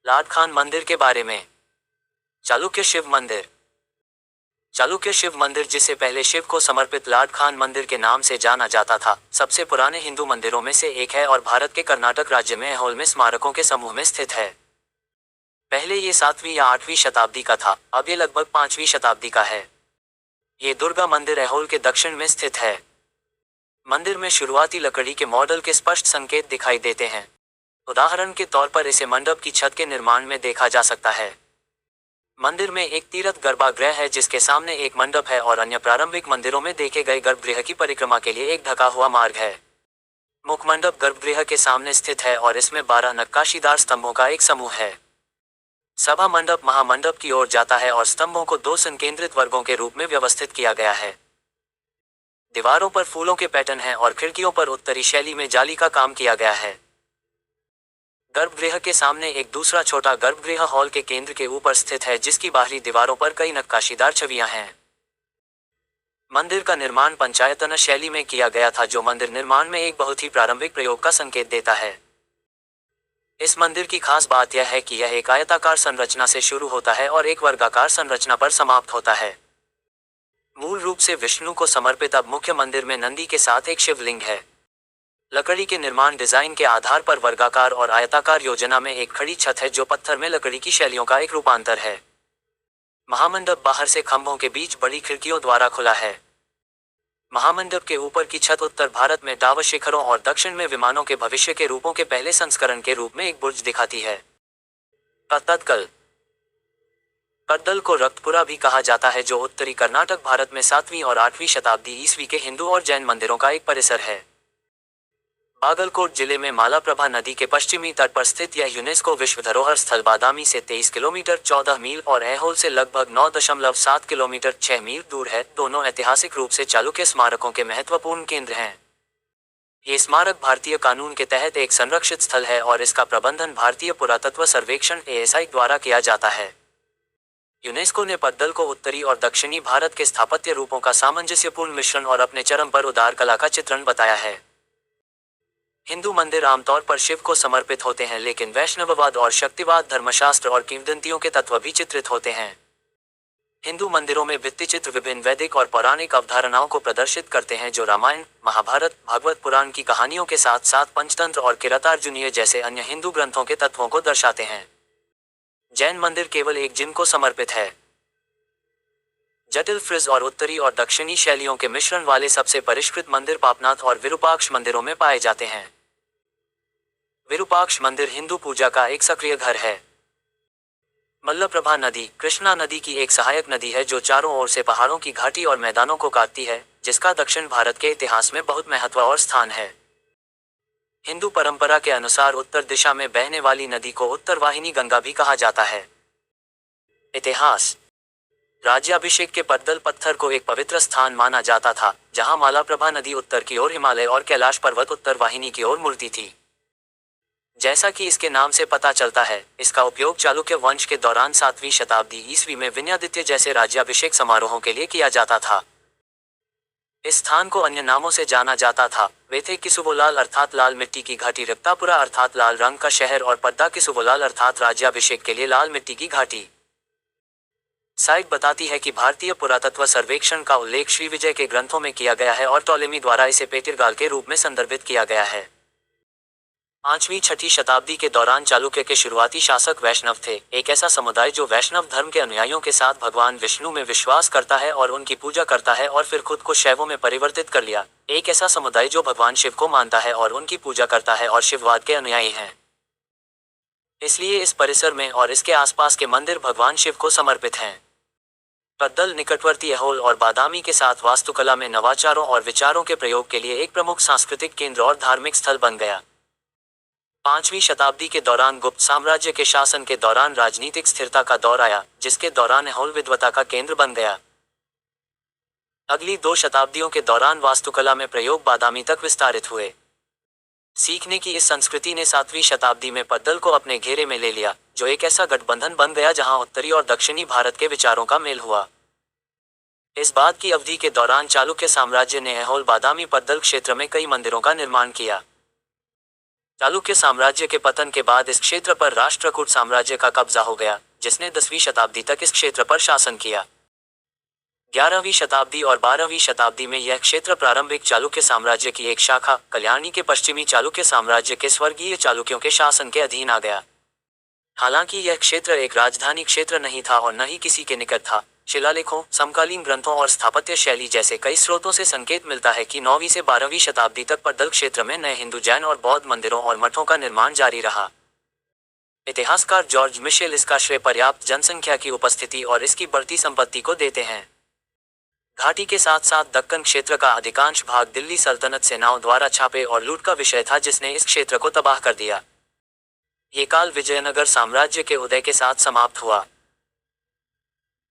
लाड खान मंदिर के बारे में। चालुक्य शिव मंदिर। चालुक्य शिव मंदिर, जिसे पहले शिव को समर्पित लाड खान मंदिर के नाम से जाना जाता था, सबसे पुराने हिंदू मंदिरों में से एक है और भारत के कर्नाटक राज्य में ऐहोल में स्मारकों के समूह में स्थित है। पहले ये 7वीं या 8वीं शताब्दी का था, अब ये लगभग 5वीं शताब्दी का है। ये दुर्गा मंदिर ऐहोल के दक्षिण में स्थित है। मंदिर में शुरुआती लकड़ी के मॉडल के स्पष्ट संकेत दिखाई देते हैं। उदाहरण के तौर पर इसे मंडप की छत के निर्माण में देखा जा सकता है। मंदिर में एक तीर्थ गर्भगृह है जिसके सामने एक मंडप है और अन्य प्रारंभिक मंदिरों में देखे गए गर्भगृह की परिक्रमा के लिए एक ढका हुआ मार्ग है। मुख्य मंडप गर्भगृह के सामने स्थित है और इसमें 12 नक्काशीदार स्तंभों का एक समूह है। सभा मंडप महामंडप की ओर जाता है और स्तंभों को 2 संकेंद्रित वर्गों के रूप में व्यवस्थित किया गया है। दीवारों पर फूलों के पैटर्न हैं और खिड़कियों पर उत्तरी शैली में जाली का काम किया गया है। गर्भगृह के सामने एक दूसरा छोटा गर्भगृह हॉल के केंद्र के ऊपर स्थित है, जिसकी बाहरी दीवारों पर कई नक्काशीदार छवियां हैं। मंदिर का निर्माण पंचायतन शैली में किया गया था, जो मंदिर निर्माण में एक बहुत ही प्रारंभिक प्रयोग का संकेत देता है। इस मंदिर की खास बात यह है कि यह एक आयताकार संरचना से शुरू होता है और एक वर्गाकार संरचना पर समाप्त होता है। मूल रूप से विष्णु को समर्पित अब मुख्य मंदिर में नंदी के साथ एक शिवलिंग है। लकड़ी के निर्माण डिजाइन के आधार पर वर्गाकार और आयताकार योजना में एक खड़ी छत है, जो पत्थर में लकड़ी की शैलियों का एक रूपांतर है। महामंडप बाहर से खंभों के बीच बड़ी खिड़कियों द्वारा खुला है। महामंडप के ऊपर की छत उत्तर भारत में टावर शिखरों और दक्षिण में विमानों के भविष्य के रूपों के पहले संस्करण के रूप में एक बुर्ज दिखाती है। पत्तदकल। पद्दल को रक्तपुरा भी कहा जाता है, जो उत्तरी कर्नाटक भारत में 7वीं और 8वीं शताब्दी ईस्वी के हिंदू और जैन मंदिरों का एक परिसर है। बागलकोट जिले में मालाप्रभा नदी के पश्चिमी तट पर स्थित यह यूनेस्को विश्व धरोहर स्थल बादामी से 23 किलोमीटर 14 मील और ऐहोल से लगभग 9.7 किलोमीटर 6 मील दूर है। दोनों ऐतिहासिक रूप से चालुक्य स्मारकों के महत्वपूर्ण केंद्र हैं। ये स्मारक भारतीय कानून के तहत एक संरक्षित स्थल है और इसका प्रबंधन भारतीय पुरातत्व सर्वेक्षण ASI द्वारा किया जाता है। यूनेस्को ने पद्दल को उत्तरी और दक्षिणी भारत के स्थापत्य रूपों का सामंजस्यपूर्ण मिश्रण और अपने चरम पर उदार कला का चित्रण बताया है। हिंदू मंदिर आमतौर पर शिव को समर्पित होते हैं, लेकिन वैष्णववाद और शक्तिवाद, धर्मशास्त्र और किंवदंतियों के तत्व भी चित्रित होते हैं। हिंदू मंदिरों में भित्तिचित्र विभिन्न वैदिक और पौराणिक अवधारणाओं को प्रदर्शित करते हैं, जो रामायण, महाभारत, भागवत पुराण की कहानियों के साथ साथ पंचतंत्र और किरातार्जुनीय जैसे अन्य हिंदू ग्रंथों के तत्वों को दर्शाते हैं। जैन मंदिर केवल एक जिन को समर्पित है। जटिल फ्रिज और उत्तरी और दक्षिणी शैलियों के मिश्रण वाले सबसे परिष्कृत मंदिर पापनाथ और विरूपाक्ष मंदिरों में पाए जाते हैं। विरूपाक्ष मंदिर हिंदू पूजा का एक सक्रिय घर है। मल्लप्रभा नदी कृष्णा नदी की एक सहायक नदी है, जो चारों ओर से पहाड़ों की घाटी और मैदानों को काटती है, जिसका दक्षिण भारत के इतिहास में बहुत महत्व और स्थान है। हिंदू परंपरा के अनुसार उत्तर दिशा में बहने वाली नदी को उत्तरवाहिनी गंगा भी कहा जाता है। इतिहास। राज्याभिषेक के पद्दल पत्थर को एक पवित्र स्थान माना जाता था, जहां मालाप्रभा नदी उत्तर की ओर हिमालय और कैलाश पर्वत उत्तरवाहिनी की ओर मुड़ती थी। जैसा कि इसके नाम से पता चलता है, इसका उपयोग चालुक्य वंश के दौरान 7वीं शताब्दी ईस्वी में विनयादित्य जैसे राज्याभिषेक समारोहों के लिए किया जाता था। इस स्थान को अन्य नामों से जाना जाता था। वे थे किसुवोलाल अर्थात लाल मिट्टी की घाटी, रक्तापुरा अर्थात लाल रंग का शहर और पद्दा किसुवोलाल अर्थात राज्याभिषेक के लिए लाल मिट्टी की घाटी। साइट बताती है कि भारतीय पुरातत्व सर्वेक्षण का उल्लेख श्रीविजय के ग्रंथों में किया गया है और टॉलेमी द्वारा इसे पेटिरगाल के रूप में संदर्भित किया गया है। 5वीं-6ठी शताब्दी के दौरान चालुक्य के शुरुआती शासक वैष्णव थे, एक ऐसा समुदाय जो वैष्णव धर्म के अनुयायियों के साथ भगवान विष्णु में विश्वास करता है और उनकी पूजा करता है और फिर खुद को शैवों में परिवर्तित कर लिया। एक ऐसा समुदाय जो भगवान शिव को मानता है और उनकी पूजा करता है और शिववाद के अनुयायी हैं। इसलिए इस परिसर में और इसके आसपास के मंदिर भगवान शिव को समर्पित हैं। पद्दल निकटवर्ती ऐहोल और बादामी के साथ वास्तुकला में नवाचारों और विचारों के प्रयोग के लिए एक प्रमुख सांस्कृतिक केंद्र और धार्मिक स्थल बन गया। 5वीं शताब्दी के दौरान गुप्त साम्राज्य के शासन के दौरान राजनीतिक स्थिरता का दौर आया, जिसके दौरान ऐहोल विद्वता का केंद्र बन गया। अगली 2 शताब्दियों के दौरान वास्तुकला में प्रयोग बादामी तक विस्तारित हुए। सीखने की इस संस्कृति ने 7वीं शताब्दी में पद्दल को अपने घेरे में ले लिया, जो एक ऐसा गठबंधन बन गया जहां उत्तरी और दक्षिणी भारत के विचारों का मेल हुआ। इस बात की अवधि के दौरान चालुक्य साम्राज्य ने ऐहोल बादामी पद्दल क्षेत्र में कई मंदिरों का निर्माण किया। चालुक्य साम्राज्य के पतन के बाद इस क्षेत्र पर राष्ट्रकूट साम्राज्य का कब्जा हो गया, जिसने 10वीं शताब्दी तक इस क्षेत्र पर शासन किया। 11वीं शताब्दी और 12वीं शताब्दी में यह क्षेत्र प्रारंभिक चालुक्य साम्राज्य की एक शाखा कल्याणी के पश्चिमी चालुक्य साम्राज्य के स्वर्गीय चालुक्यों के शासन के अधीन आ गया। हालांकि यह क्षेत्र एक राजधानी क्षेत्र नहीं था और न ही किसी के निकट था। शिलालेखों, समकालीन ग्रंथों और स्थापत्य शैली जैसे कई स्रोतों से संकेत मिलता है कि 9वीं से 12वीं शताब्दी तक पद्दल क्षेत्र में नए हिंदू, जैन और बौद्ध मंदिरों और मठों का निर्माण जारी रहा। इतिहासकार जॉर्ज मिशेल इसका श्रेय पर्याप्त जनसंख्या की उपस्थिति और इसकी बढ़ती संपत्ति को देते हैं। घाटी के साथ साथ दक्कन क्षेत्र का अधिकांश भाग दिल्ली सल्तनत सेनाओं द्वारा छापे और लूट का विषय था, जिसने इस क्षेत्र को तबाह कर दिया। ये काल विजयनगर साम्राज्य के उदय के साथ समाप्त हुआ।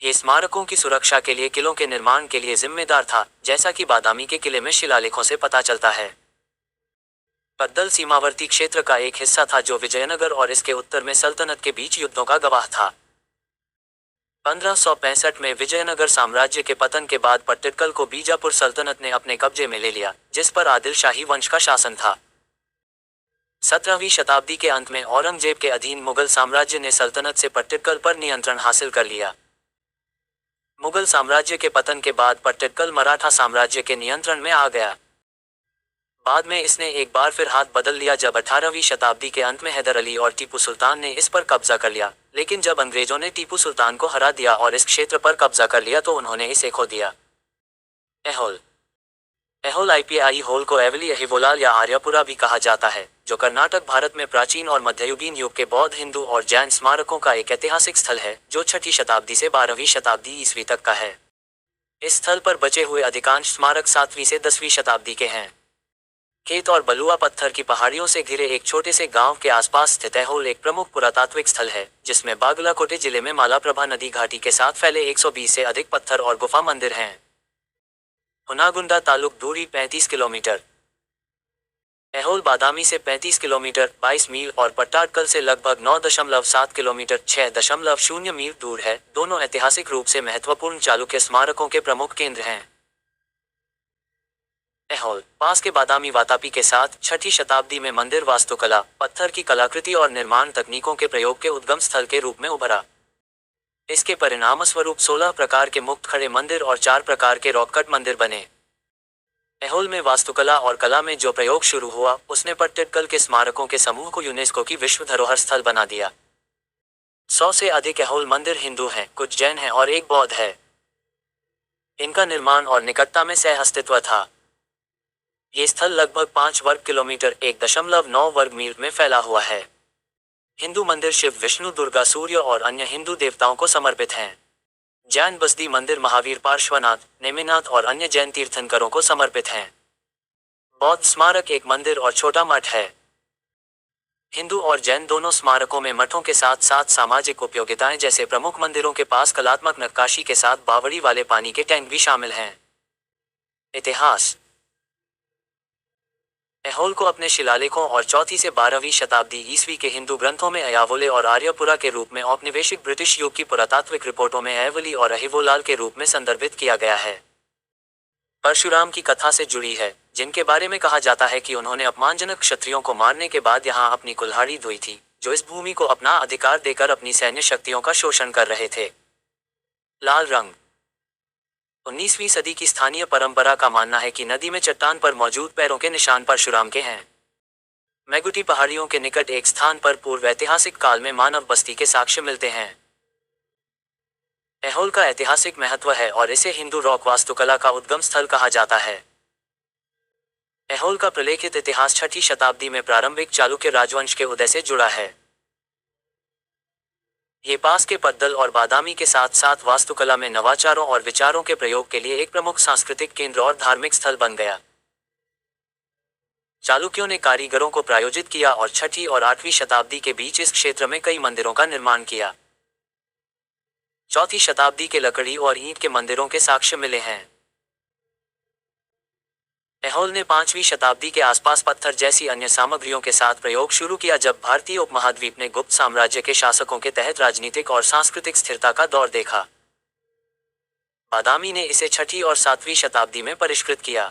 ये स्मारकों की सुरक्षा के लिए किलों के निर्माण के लिए जिम्मेदार था, जैसा कि बादामी के किले में शिलालेखों से पता चलता है। पद्दल सीमावर्ती क्षेत्र का एक हिस्सा था जो विजयनगर और इसके उत्तर में सल्तनत के बीच युद्धों का गवाह था। 1565 में विजयनगर साम्राज्य के पतन के बाद पट्टिक्कल को बीजापुर सल्तनत ने अपने कब्जे में ले लिया, जिस पर आदिल शाही वंश का शासन था। 17वीं शताब्दी के अंत में औरंगजेब के अधीन मुगल साम्राज्य ने सल्तनत से पट्टिक्कल पर नियंत्रण हासिल कर लिया। मुगल साम्राज्य के पतन के बाद पट्टिक्कल मराठा साम्राज्य के नियंत्रण में आ गया। बाद में इसने एक बार फिर हाथ बदल लिया जब 18वीं शताब्दी के अंत में हैदर अली और टीपू सुल्तान ने इस पर कब्जा कर लिया, लेकिन जब अंग्रेजों ने टीपू सुल्तान को हरा दिया और इस क्षेत्र पर कब्जा कर लिया तो उन्होंने इसे खो दिया। ऐहोल ऐहोल IPAI होल को एवली अहिवोलाल या आर्यपुरा भी कहा जाता है, जो कर्नाटक भारत में प्राचीन और मध्ययुगीन युग के बौद्ध, हिंदू और जैन स्मारकों का एक ऐतिहासिक स्थल है, जो 6ठी शताब्दी से 12वीं शताब्दी ईस्वी तक का है। इस स्थल पर बचे हुए अधिकांश स्मारक 7वीं से 10वीं शताब्दी के हैं। खेत और बलुआ पत्थर की पहाड़ियों से घिरे एक छोटे से गांव के आसपास स्थित ऐहोल एक प्रमुख पुरातात्विक स्थल है, जिसमें बागलाकोटे जिले में मालाप्रभा नदी घाटी के साथ फैले 120 से अधिक पत्थर और गुफा मंदिर हैं। हुनागुंडा तालुक दूरी 35 किलोमीटर। ऐहोल बादामी से 35 किलोमीटर 22 मील और पट्टाडकल से लगभग 9.7 किलोमीटर 6.0 मील दूर है। दोनों ऐतिहासिक रूप से महत्वपूर्ण चालुक्य स्मारकों के प्रमुख केंद्र हैं। ऐहोल पास के बादामी वातापी के साथ 6ठी शताब्दी में मंदिर वास्तुकला, पत्थर की कलाकृति और निर्माण तकनीकों के प्रयोग के उद्गम स्थल के रूप में उभरा। इसके परिणामस्वरूप 16 प्रकार के मुक्त खड़े मंदिर और 4 प्रकार के रॉक कट मंदिर बने। ऐहोल में वास्तुकला और कला में जो प्रयोग शुरू हुआ, उसने पट्टिक्कल के स्मारकों के समूह को यूनेस्को की विश्व धरोहर स्थल बना दिया। 100 से अधिक ऐहोल मंदिर हिंदू हैं, कुछ जैन हैं और एक बौद्ध है। इनका निर्माण और निकटता में सह अस्तित्व था। ये स्थल लगभग 5 वर्ग किलोमीटर 1.9 वर्ग मील में फैला हुआ है। हिंदू मंदिर शिव, विष्णु, दुर्गा, सूर्य और अन्य हिंदू देवताओं को समर्पित हैं। जैन बसदी मंदिर महावीर, पार्श्वनाथ, नेमिनाथ और अन्य जैन तीर्थंकरों को समर्पित हैं। बौद्ध स्मारक एक मंदिर और छोटा मठ है। हिंदू और जैन दोनों स्मारकों में मठों के साथ साथ सामाजिक उपयोगिताएं जैसे प्रमुख मंदिरों के पास कलात्मक नक्काशी के साथ बावड़ी वाले पानी के टैंक भी शामिल हैं। इतिहास ऐहोल को अपने शिलालेखों और 4वीं से 12वीं शताब्दी ईस्वी के हिंदू ग्रंथों में अयावोले और आर्यपुरा के रूप में औपनिवेशिक ब्रिटिश युग की पुरातात्विक रिपोर्टों में ऐवली और अहिवोलाल के रूप में संदर्भित किया गया है। परशुराम की कथा से जुड़ी है, जिनके बारे में कहा जाता है कि उन्होंने अपमानजनक क्षत्रियों को मारने के बाद यहाँ अपनी कुल्हाड़ी धोई थी, जो इस भूमि को अपना अधिकार देकर अपनी सैन्य शक्तियों का शोषण कर रहे थे। लाल रंग 19वीं सदी की स्थानीय परंपरा का मानना है कि नदी में चट्टान पर मौजूद पैरों के निशान परशुराम के हैं। मैगुटी पहाड़ियों के निकट एक स्थान पर पूर्व ऐतिहासिक काल में मानव बस्ती के साक्ष्य मिलते हैं। ऐहोल का ऐतिहासिक महत्व है और इसे हिंदू रॉक वास्तुकला का उद्गम स्थल कहा जाता है। ऐहोल का प्रलेखित इतिहास 6ठी शताब्दी में प्रारंभिक चालुक्य राजवंश के उदय से जुड़ा है। ये पास के पद्दल और बादामी के साथ साथ वास्तुकला में नवाचारों और विचारों के प्रयोग के लिए एक प्रमुख सांस्कृतिक केंद्र और धार्मिक स्थल बन गया। चालुक्यों ने कारीगरों को प्रायोजित किया और 6ठी और 8वीं शताब्दी के बीच इस क्षेत्र में कई मंदिरों का निर्माण किया। 4वीं शताब्दी के लकड़ी और ईंट के मंदिरों के साक्ष्य मिले हैं। ऐहोल ने 5वीं शताब्दी के आसपास पत्थर जैसी अन्य सामग्रियों के साथ प्रयोग शुरू किया जब भारतीय उपमहाद्वीप ने गुप्त साम्राज्य के शासकों के तहत राजनीतिक और सांस्कृतिक स्थिरता का दौर देखा। बादामी ने इसे 6ठी और 7वीं शताब्दी में परिष्कृत किया।